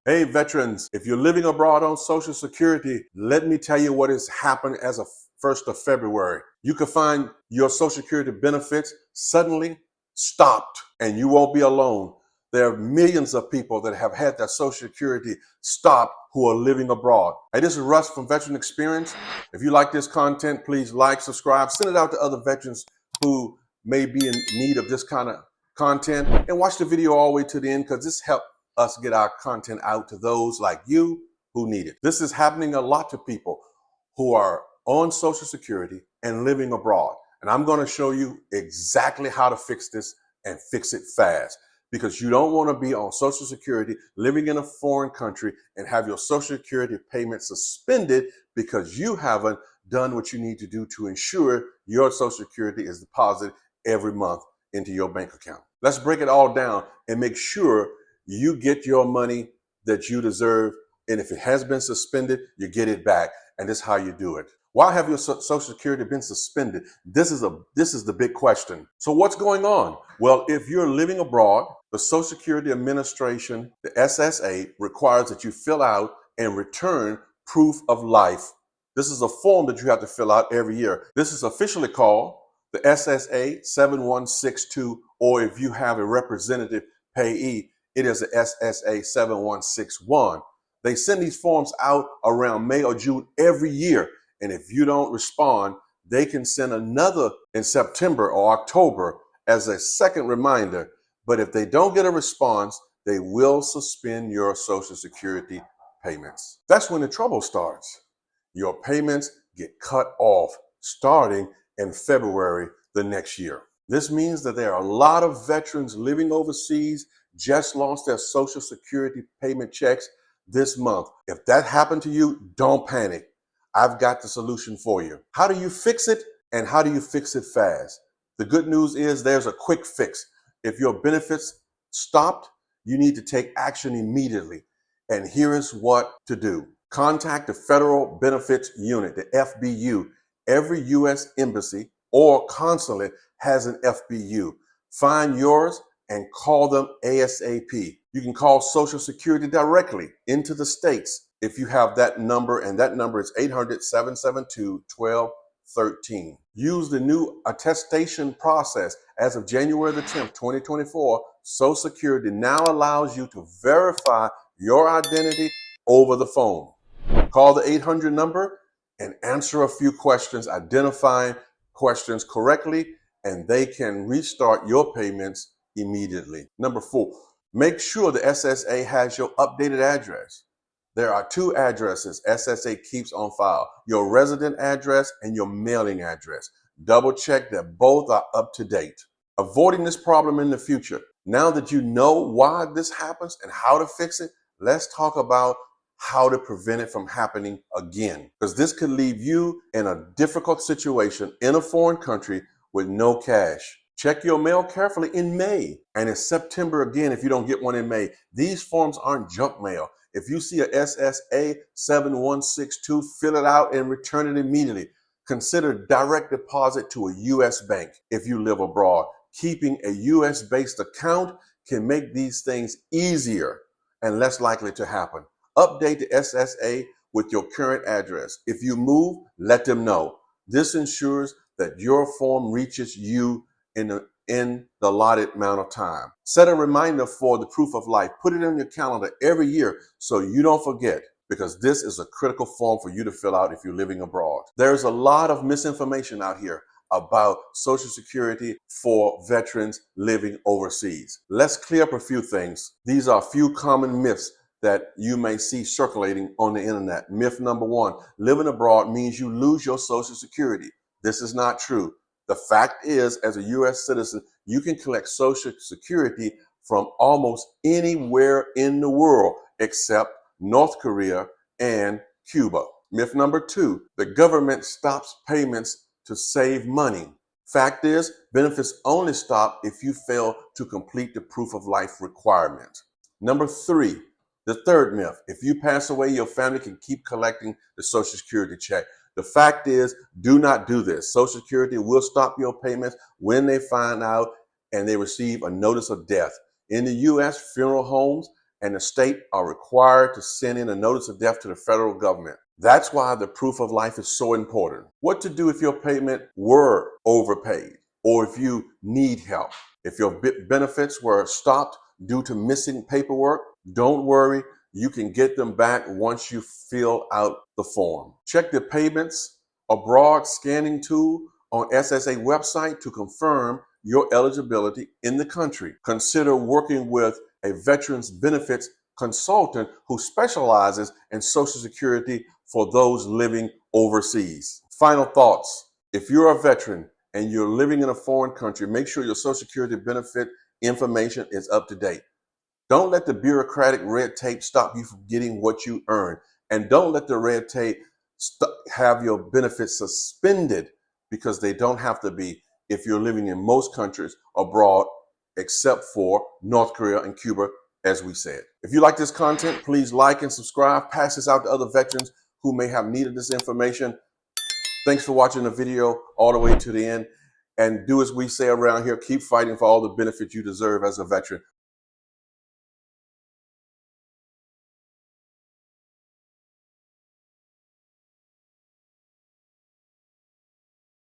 Hey veterans, if you're living abroad on Social Security, let me tell you what has happened as of 1st of February. You can find your Social Security benefits suddenly stopped, and you won't be alone. There are millions of people that have had their Social Security stopped who are living abroad. Hey, this is Russ from Veteran Experience. If you like this content, please like, subscribe, send it out to other veterans who may be in need of this kind of content, and watch the video all the way to the end because this helps us get our content out to those like you who need it. This is happening a lot to people who are on Social Security and living abroad. And I'm going to show you exactly how to fix this and fix it fast, because you don't want to be on Social Security living in a foreign country and have your Social Security payment suspended because you haven't done what you need to do to ensure your Social Security is deposited every month into your bank account. Let's break it all down and make sure you get your money that you deserve. And if it has been suspended, you get it back. And this is how you do it. Why have your Social Security been suspended? This is the big question. So what's going on? Well, if you're living abroad, the Social Security Administration, the SSA, requires that you fill out and return proof of life. This is a form that you have to fill out every year. This is officially called the SSA 7162, or if you have a representative payee, it is the SSA 7161. They send these forms out around May or June every year. And if you don't respond, they can send another in September or October as a second reminder. But if they don't get a response, they will suspend your Social Security payments. That's when the trouble starts. Your payments get cut off starting in February the next year. This means that there are a lot of veterans living overseas just lost their Social Security payment checks this month. If that happened to you, don't panic. I've got the solution for you. How do you fix it, and how do you fix it fast? The good news is there's a quick fix. If your benefits stopped, you need to take action immediately. And here is what to do. Contact the Federal Benefits Unit, the FBU. Every U.S. embassy or consulate has an FBU. Find yours and call them ASAP. You can call Social Security directly into the States if you have that number, and that number is 800-772-1213. Use the new attestation process. As of January the 10th, 2024, Social Security now allows you to verify your identity over the phone. Call the 800 number and answer a few questions, identifying questions correctly, and they can restart your payments immediately. Number 4, make sure the SSA has your updated address. There are 2 addresses SSA keeps on file: your resident address and your mailing address. Double check that both are up to date. Avoiding this problem in the future. Now that you know why this happens and how to fix it, let's talk about how to prevent it from happening again, because this could leave you in a difficult situation in a foreign country with no cash. Check your mail carefully in May and in September again if you don't get one in May. These forms aren't junk mail. If you see a SSA 7162, fill it out and return it immediately. Consider direct deposit to a U.S. bank if you live abroad. Keeping a U.S.-based account can make these things easier and less likely to happen. Update the SSA with your current address. If you move, let them know. This ensures that your form reaches you in the allotted amount of time. Set a reminder for the proof of life. Put it on your calendar every year so you don't forget, because this is a critical form for you to fill out if you're living abroad. There's a lot of misinformation out here about Social Security for veterans living overseas. Let's clear up a few things. These are a few common myths that you may see circulating on the internet. Myth number 1, living abroad means you lose your Social Security. This is not true. The fact is, as a U.S. citizen, you can collect Social Security from almost anywhere in the world except North Korea and Cuba. Myth number 2, the government stops payments to save money. Fact is, benefits only stop if you fail to complete the proof of life requirement. Number 3, the third myth, if you pass away, your family can keep collecting the Social Security check. The fact is, do not do this. Social Security will stop your payments when they find out and they receive a notice of death. In the U.S., funeral homes and the state are required to send in a notice of death to the federal government. That's why the proof of life is so important. What to do if your payment were overpaid or if you need help. If your benefits were stopped due to missing paperwork, don't worry. You can get them back once you fill out the form. Check the payments abroad scanning tool on SSA website to confirm your eligibility in the country. Consider working with a veterans benefits consultant who specializes in Social Security for those living overseas. Final thoughts. If you're a veteran and you're living in a foreign country, make sure your Social Security benefit information is up to date. Don't let the bureaucratic red tape stop you from getting what you earn. And don't let the red tape have your benefits suspended, because they don't have to be if you're living in most countries abroad, except for North Korea and Cuba, as we said. If you like this content, please like and subscribe. Pass this out to other veterans who may have needed this information. Thanks for watching the video all the way to the end. And do as we say around here, keep fighting for all the benefits you deserve as a veteran.